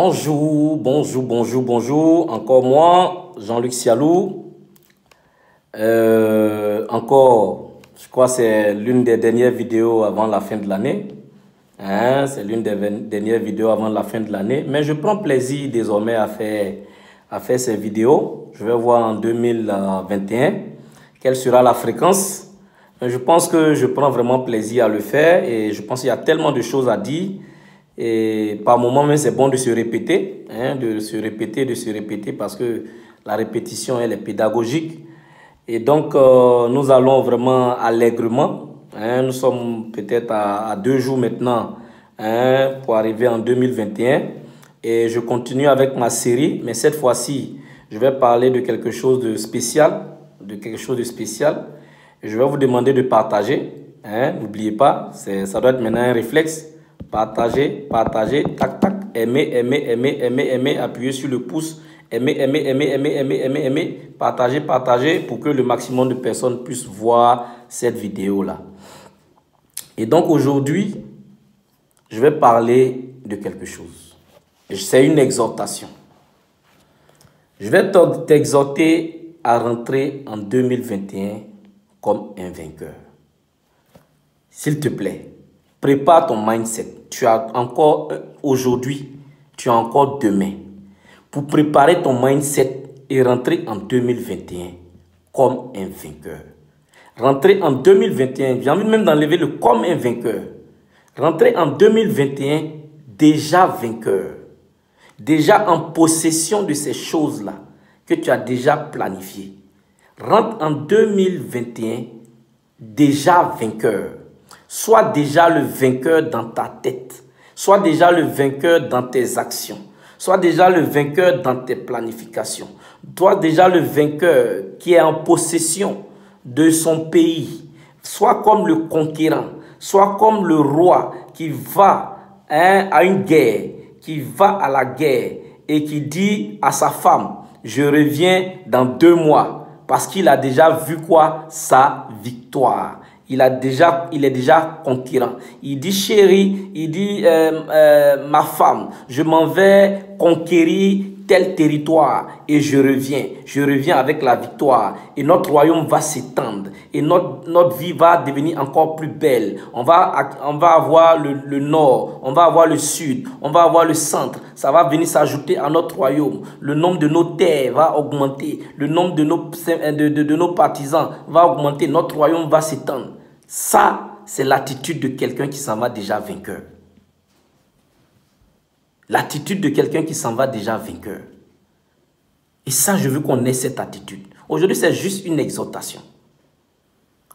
Bonjour, bonjour, bonjour, bonjour. Encore moi, Jean-Luc Sialou. Encore, je crois que c'est l'une des dernières vidéos avant la fin de l'année. C'est l'une des dernières vidéos avant la fin de l'année. Mais je prends plaisir désormais à faire ces vidéos. Je vais voir en 2021 quelle sera la fréquence. Mais je pense que je prends vraiment plaisir à le faire et je pense qu'il y a tellement de choses à dire. Et par moments, même c'est bon de se répéter, de se répéter parce que la répétition, elle est pédagogique. Et donc, nous allons vraiment allègrement. Nous sommes peut-être à 2 jours maintenant pour arriver en 2021. Et je continue avec ma série, mais cette fois-ci, je vais parler de quelque chose de spécial. Et je vais vous demander de partager. N'oubliez pas, ça doit être maintenant un réflexe. Partager, tac, tac, aimer, appuyez sur le pouce, aimer, partager pour que le maximum de personnes puissent voir cette vidéo-là. Et donc aujourd'hui, je vais parler de quelque chose. C'est une exhortation. Je vais t'exhorter à rentrer en 2021 comme un vainqueur. S'il te plaît, prépare ton mindset. Tu as encore aujourd'hui, tu as encore demain pour préparer ton mindset et rentrer en 2021 comme un vainqueur. Rentrer en 2021, j'ai envie même d'enlever le comme un vainqueur. Rentrer en 2021 déjà vainqueur. Déjà en possession de ces choses-là que tu as déjà planifiées. Rentre en 2021 déjà vainqueur. Sois déjà le vainqueur dans ta tête. Sois déjà le vainqueur dans tes actions. Sois déjà le vainqueur dans tes planifications. Sois déjà le vainqueur qui est en possession de son pays. Sois comme le conquérant. Sois comme le roi qui va à une guerre, qui va à la guerre et qui dit à sa femme, je reviens dans 2 mois parce qu'il a déjà vu quoi? Sa victoire. Il est déjà conquérant. Il dit chérie, il dit ma femme, je m'en vais conquérir tel territoire et je reviens avec la victoire et notre royaume va s'étendre et notre vie va devenir encore plus belle. On va avoir le nord, on va avoir le sud, on va avoir le centre, ça va venir s'ajouter à notre royaume. Le nombre de nos terres va augmenter, le nombre de nos partisans va augmenter, notre royaume va s'étendre. Ça, c'est l'attitude de quelqu'un qui s'en va déjà vainqueur. L'attitude de quelqu'un qui s'en va déjà vainqueur. Et ça, je veux qu'on ait cette attitude. Aujourd'hui, c'est juste une exhortation.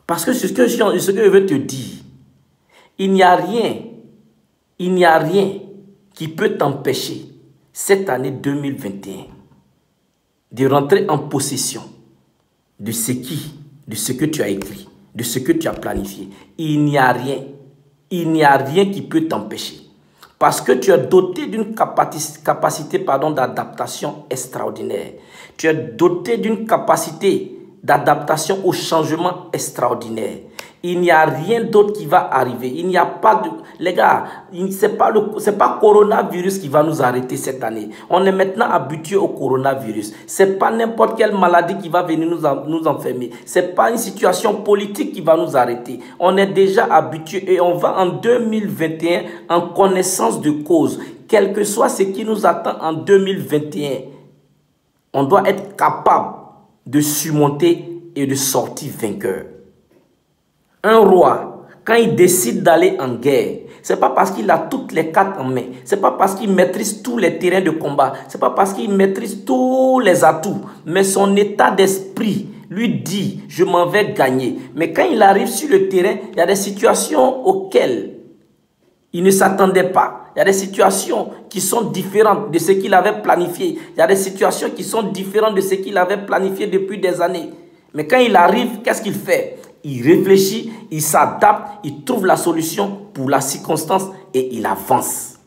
Parce que ce que je veux te dire, il n'y a rien qui peut t'empêcher, cette année 2021, de rentrer en possession de ce que tu as écrit, de ce que tu as planifié. Il n'y a rien qui peut t'empêcher. Parce que tu es doté d'une capacité d'adaptation extraordinaire. Tu es doté d'une capacité d'adaptation au changement extraordinaire. Il n'y a rien d'autre qui va arriver. Il n'y a pas de... Les gars, c'est pas coronavirus qui va nous arrêter cette année. On est maintenant habitué au coronavirus. C'est pas n'importe quelle maladie qui va venir nous enfermer. C'est pas une situation politique qui va nous arrêter. On est déjà habitué et on va en 2021 en connaissance de cause. Quel que soit ce qui nous attend en 2021, on doit être capable de surmonter et de sortir vainqueur. Un roi, quand il décide d'aller en guerre, ce n'est pas parce qu'il a toutes les cartes en main. Ce n'est pas parce qu'il maîtrise tous les terrains de combat. Ce n'est pas parce qu'il maîtrise tous les atouts. Mais son état d'esprit lui dit, je m'en vais gagner. Mais quand il arrive sur le terrain, il y a des situations auxquelles il ne s'attendait pas. Il y a des situations qui sont différentes de ce qu'il avait planifié. Il y a des situations qui sont différentes de ce qu'il avait planifié depuis des années. Mais quand il arrive, qu'est-ce qu'il fait? Il réfléchit, il s'adapte, il trouve la solution pour la circonstance et il avance.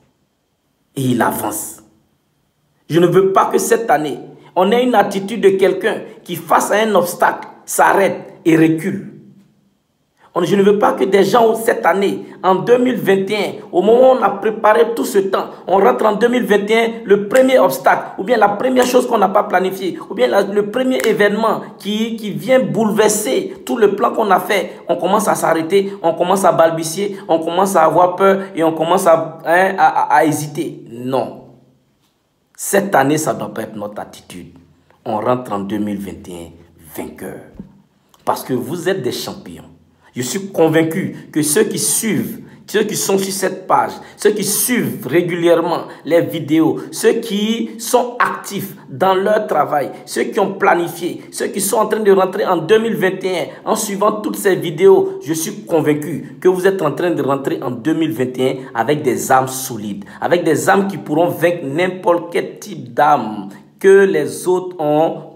Je ne veux pas que cette année, on ait une attitude de quelqu'un qui, face à un obstacle, s'arrête et recule. Je ne veux pas que des gens cette année, en 2021, au moment où on a préparé tout ce temps, on rentre en 2021, le premier obstacle, ou bien la première chose qu'on n'a pas planifiée, ou bien le premier événement qui vient bouleverser tout le plan qu'on a fait, on commence à s'arrêter, on commence à balbutier, on commence à avoir peur et on commence à hésiter. Non. Cette année, ça ne doit pas être notre attitude. On rentre en 2021 vainqueur. Parce que vous êtes des champions. Je suis convaincu que ceux qui suivent, ceux qui sont sur cette page, ceux qui suivent régulièrement les vidéos, ceux qui sont actifs dans leur travail, ceux qui ont planifié, ceux qui sont en train de rentrer en 2021 en suivant toutes ces vidéos, je suis convaincu que vous êtes en train de rentrer en 2021 avec des âmes solides, avec des âmes qui pourront vaincre n'importe quel type d'âme que les autres ont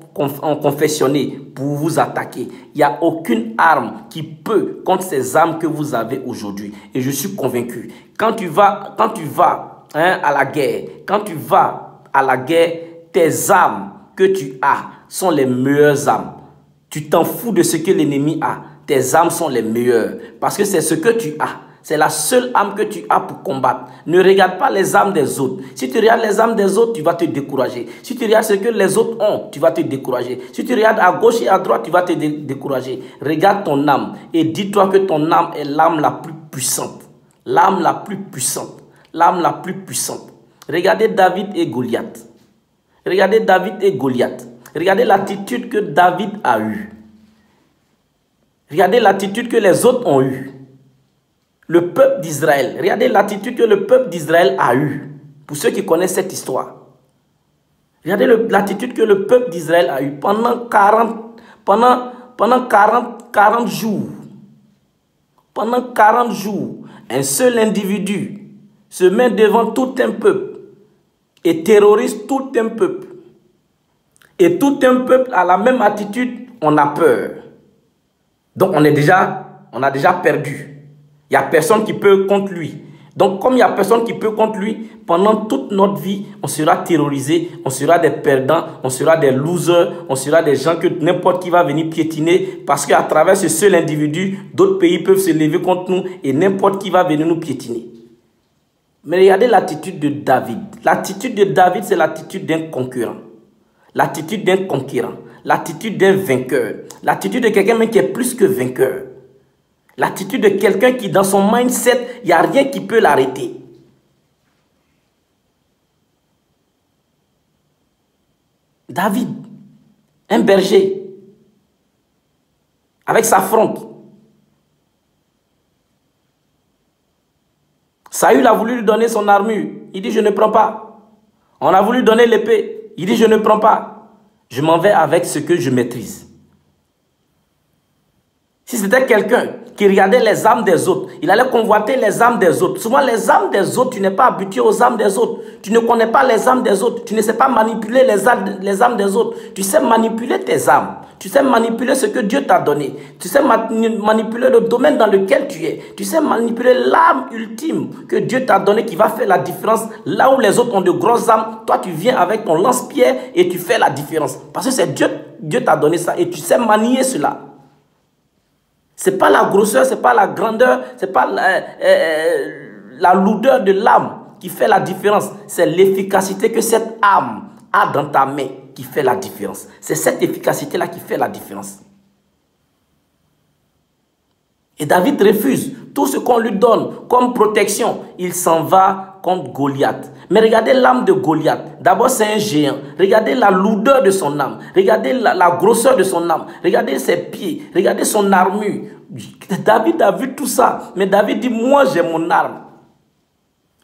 confessionné pour vous attaquer. Il n'y a aucune arme qui peut contre ces armes que vous avez aujourd'hui. Et je suis convaincu, quand tu vas à la guerre, tes armes que tu as sont les meilleures armes. Tu t'en fous de ce que l'ennemi a. Tes armes sont les meilleures parce que c'est ce que tu as. C'est la seule âme que tu as pour combattre. Ne regarde pas les âmes des autres. Si tu regardes les âmes des autres, tu vas te décourager. Si tu regardes ce que les autres ont, tu vas te décourager. Si tu regardes à gauche et à droite, tu vas te décourager. Regarde ton âme et dis-toi que ton âme est l'âme la plus puissante. L'âme la plus puissante. L'âme la plus puissante. Regardez David et Goliath. Regardez David et Goliath. Regardez l'attitude que David a eue. Regardez l'attitude que les autres ont eue. Le peuple d'Israël, regardez l'attitude que le peuple d'Israël a eue. Pour ceux qui connaissent cette histoire. Regardez l'attitude que le peuple d'Israël a eue pendant 40 jours. Pendant 40 jours, un seul individu se met devant tout un peuple et terrorise tout un peuple. Et tout un peuple a la même attitude, on a peur. Donc on a déjà perdu. Il n'y a personne qui peut contre lui. Donc, comme il n'y a personne qui peut contre lui, pendant toute notre vie, on sera terrorisé, on sera des perdants, on sera des losers, on sera des gens que n'importe qui va venir piétiner parce qu'à travers ce seul individu, d'autres pays peuvent se lever contre nous et n'importe qui va venir nous piétiner. Mais regardez l'attitude de David. L'attitude de David, c'est l'attitude d'un concurrent. L'attitude d'un conquérant. L'attitude d'un vainqueur. L'attitude de quelqu'un qui est plus que vainqueur. L'attitude de quelqu'un qui, dans son mindset, il n'y a rien qui peut l'arrêter. David, un berger, avec sa fronte. Saül a voulu lui donner son armure. Il dit, je ne prends pas. On a voulu lui donner l'épée. Il dit, je ne prends pas. Je m'en vais avec ce que je maîtrise. Si c'était quelqu'un qui regardait les âmes des autres, il allait convoiter les âmes des autres. Souvent, les âmes des autres, tu n'es pas habitué aux âmes des autres. Tu ne connais pas les âmes des autres. Tu ne sais pas manipuler les âmes des autres. Tu sais manipuler tes âmes. Tu sais manipuler ce que Dieu t'a donné. Tu sais manipuler le domaine dans lequel tu es. Tu sais manipuler l'âme ultime que Dieu t'a donné qui va faire la différence. Là où les autres ont de grosses âmes, toi tu viens avec ton lance-pierre et tu fais la différence. Parce que c'est Dieu t'a donné ça et tu sais manier cela. Ce n'est pas la grosseur, ce n'est pas la grandeur, ce n'est pas la lourdeur de l'âme qui fait la différence. C'est l'efficacité que cette âme a dans ta main qui fait la différence. C'est cette efficacité-là qui fait la différence. Et David refuse tout ce qu'on lui donne comme protection. Il s'en va contre Goliath. Mais regardez l'âme de Goliath. D'abord, c'est un géant. Regardez la lourdeur de son âme. Regardez la grosseur de son âme. Regardez ses pieds. Regardez son armure. David a vu tout ça. Mais David dit, moi, j'ai mon arme.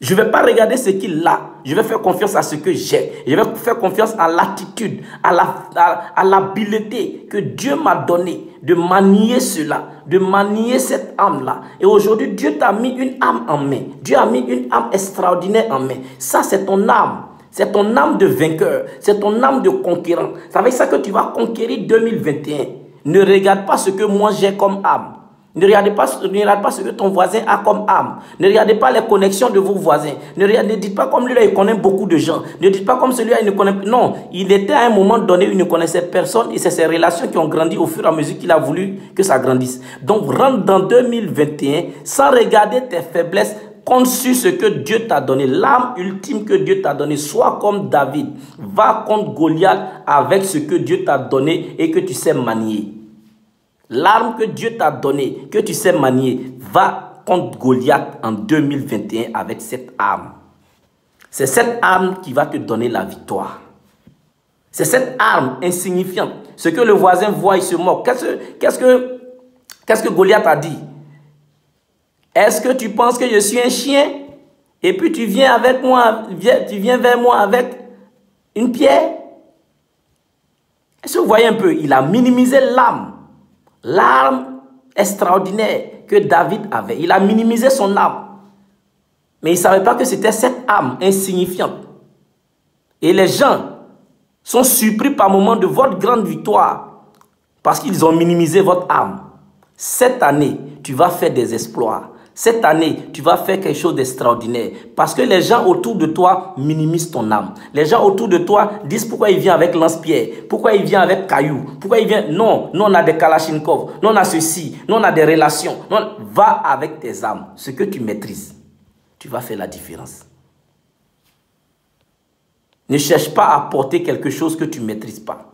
Je ne vais pas regarder ce qu'il a. Je vais faire confiance à ce que j'ai. Je vais faire confiance à l'attitude, à l'habileté que Dieu m'a donnée de manier cela, de manier cette âme-là. Et aujourd'hui, Dieu t'a mis une âme en main. Dieu a mis une âme extraordinaire en main. Ça, c'est ton âme. C'est ton âme de vainqueur. C'est ton âme de conquérant. C'est avec ça que tu vas conquérir 2021. Ne regarde pas ce que moi j'ai comme âme. Ne regardez pas ce que ton voisin a comme arme. Ne regardez pas les connexions de vos voisins. Ne dites pas comme lui, là, il connaît beaucoup de gens. Ne dites pas comme celui-là, il ne connaît pas. Non, il était à un moment donné, il ne connaissait personne et c'est ses relations qui ont grandi au fur et à mesure qu'il a voulu que ça grandisse. Donc, rentre dans 2021 sans regarder tes faiblesses. Compte sur ce que Dieu t'a donné, l'arme ultime que Dieu t'a donné. Sois comme David. Va contre Goliath avec ce que Dieu t'a donné et que tu sais manier. L'arme que Dieu t'a donnée, que tu sais manier, va contre Goliath en 2021 avec cette arme. C'est cette arme qui va te donner la victoire. C'est cette arme insignifiante. Ce que le voisin voit, il se moque. Qu'est-ce que Goliath a dit? Est-ce que tu penses que je suis un chien? Et puis tu viens avec moi, tu viens vers moi avec une pierre? Est-ce que vous voyez un peu? Il a minimisé l'arme. L'arme extraordinaire que David avait. Il a minimisé son arme. Mais il ne savait pas que c'était cette arme insignifiante. Et les gens sont surpris par moment de votre grande victoire. Parce qu'ils ont minimisé votre arme. Cette année, tu vas faire des exploits. Cette année, tu vas faire quelque chose d'extraordinaire. Parce que les gens autour de toi minimisent ton âme. Les gens autour de toi disent pourquoi il vient avec lance-pierre, pourquoi il vient avec caillou, pourquoi il vient... Non, nous on a des kalachnikov, nous on a ceci, nous on a des relations. Non, va avec tes âmes, ce que tu maîtrises. Tu vas faire la différence. Ne cherche pas à porter quelque chose que tu ne maîtrises pas.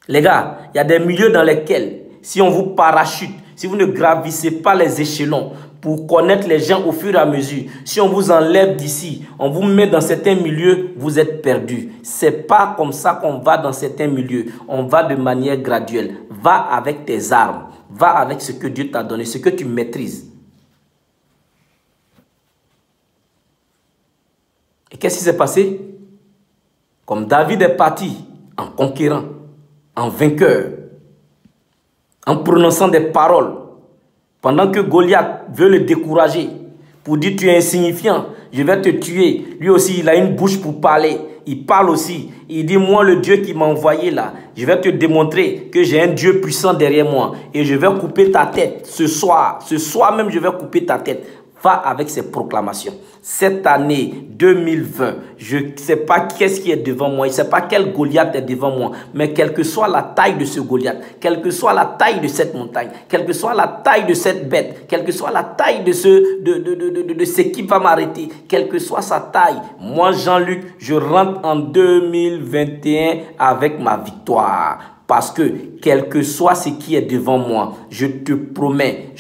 Les gars, il y a des milieux dans lesquels, si on vous parachute, si vous ne gravissez pas les échelons pour connaître les gens au fur et à mesure, si on vous enlève d'ici, on vous met dans certains milieux, vous êtes perdu. Ce n'est pas comme ça qu'on va dans certains milieux. On va de manière graduelle. Va avec tes armes. Va avec ce que Dieu t'a donné, ce que tu maîtrises. Et qu'est-ce qui s'est passé? Comme David est parti en conquérant, en vainqueur, en prononçant des paroles, pendant que Goliath veut le décourager, pour dire tu es insignifiant, je vais te tuer. Lui aussi, il a une bouche pour parler. Il parle aussi. Il dit, moi, le Dieu qui m'a envoyé là, je vais te démontrer que j'ai un Dieu puissant derrière moi. Et je vais couper ta tête ce soir. Ce soir même, je vais couper ta tête. Va avec ces proclamations. Cette année 2020, je ne sais pas qu'est-ce qui est devant moi, je ne sais pas quel Goliath est devant moi, mais quelle que soit la taille de ce Goliath, quelle que soit la taille de cette montagne, quelle que soit la taille de cette bête, quelle que soit la taille de ce qui va m'arrêter, quelle que soit sa taille, moi Jean-Luc, je rentre en 2021 avec ma victoire. Parce que, quel que soit ce qui est devant moi, je te promets,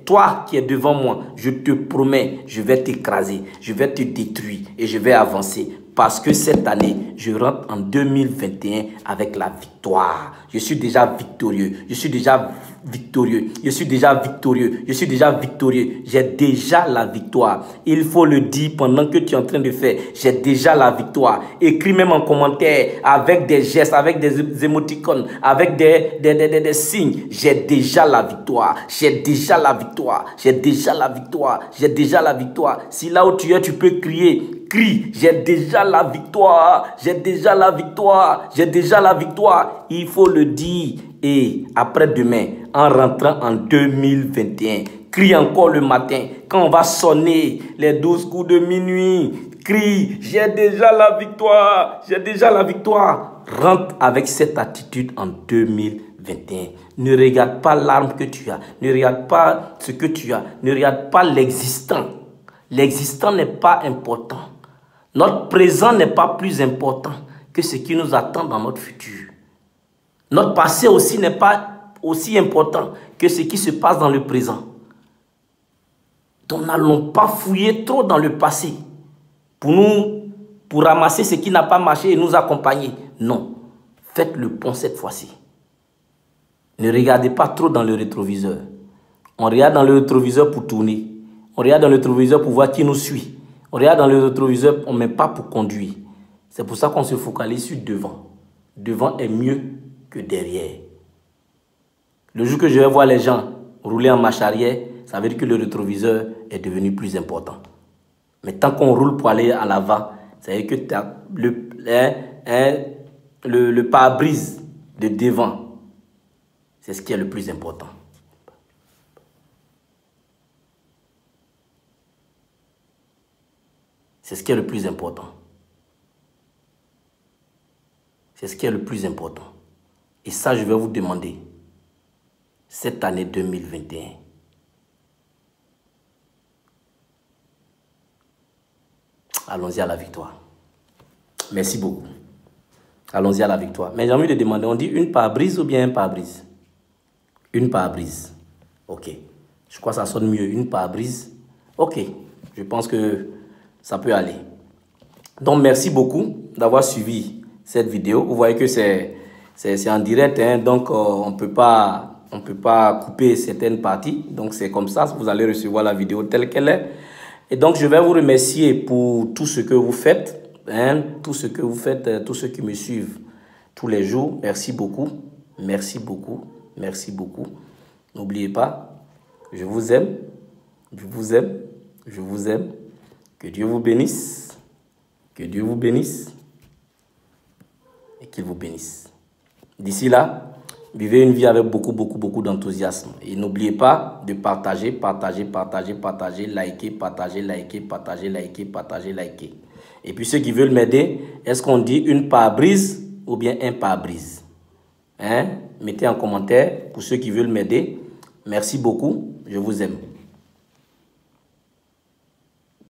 toi qui es devant moi, je te promets, je vais t'écraser, je vais te détruire et je vais avancer. Parce que cette année, je rentre en 2021 avec la victoire. Je suis déjà victorieux, je suis déjà victorieux, je suis déjà victorieux, je suis déjà victorieux. J'ai déjà la victoire. Il faut le dire pendant que tu es en train de faire. J'ai déjà la victoire. Écris même en commentaire avec des gestes, avec des émoticônes, avec des signes. J'ai déjà la victoire. J'ai déjà la victoire. J'ai déjà la victoire. J'ai déjà la victoire. Si là où tu es, tu peux crier. Crie, j'ai déjà la victoire, j'ai déjà la victoire, j'ai déjà la victoire. Il faut le dire. Et après-demain, en rentrant en 2021, crie encore le matin. Quand on va sonner les 12 coups de minuit, crie, j'ai déjà la victoire, j'ai déjà la victoire. Rentre avec cette attitude en 2021. Ne regarde pas l'arme que tu as, ne regarde pas ce que tu as, ne regarde pas l'existant. L'existant n'est pas important. Notre présent n'est pas plus important que ce qui nous attend dans notre futur. Notre passé aussi n'est pas aussi important que ce qui se passe dans le présent. Donc n'allons pas fouiller trop dans le passé pour ramasser ce qui n'a pas marché et nous accompagner. Non, faites le pont cette fois-ci. Ne regardez pas trop dans le rétroviseur. On regarde dans le rétroviseur pour tourner. On regarde dans le rétroviseur pour voir qui nous suit. On regarde dans le rétroviseur, on ne met pas pour conduire. C'est pour ça qu'on se focalise sur devant. Devant est mieux que derrière. Le jour que je vais voir les gens rouler en marche arrière, ça veut dire que le rétroviseur est devenu plus important. Mais tant qu'on roule pour aller à l'avant, ça veut dire que le pare-brise de devant, c'est ce qui est le plus important. C'est ce qui est le plus important. C'est ce qui est le plus important. Et ça, je vais vous demander, cette année 2021, allons-y à la victoire. Merci beaucoup. Allons-y à la victoire. Mais j'ai envie de demander, on dit une pare-brise ou bien un pare-brise? Une pare-brise. Ok. Je crois que ça sonne mieux. Une pare-brise. Ok. Je pense que ça peut aller. Donc, merci beaucoup d'avoir suivi cette vidéo. Vous voyez que c'est en direct. Hein, donc, on ne peut pas couper certaines parties. Donc, c'est comme ça. Vous allez recevoir la vidéo telle qu'elle est. Et donc, je vais vous remercier pour tout ce que vous faites. Hein, tout ce que vous faites, tous ceux qui me suivent tous les jours. Merci beaucoup. Merci beaucoup. Merci beaucoup. N'oubliez pas, je vous aime. Je vous aime. Je vous aime. Que Dieu vous bénisse. Que Dieu vous bénisse. Et qu'il vous bénisse. D'ici là, vivez une vie avec beaucoup d'enthousiasme. Et n'oubliez pas de partager, liker, liker. Et puis ceux qui veulent m'aider, est-ce qu'on dit une pare-brise ou bien un pare-brise? Hein? Mettez en commentaire pour ceux qui veulent m'aider. Merci beaucoup. Je vous aime.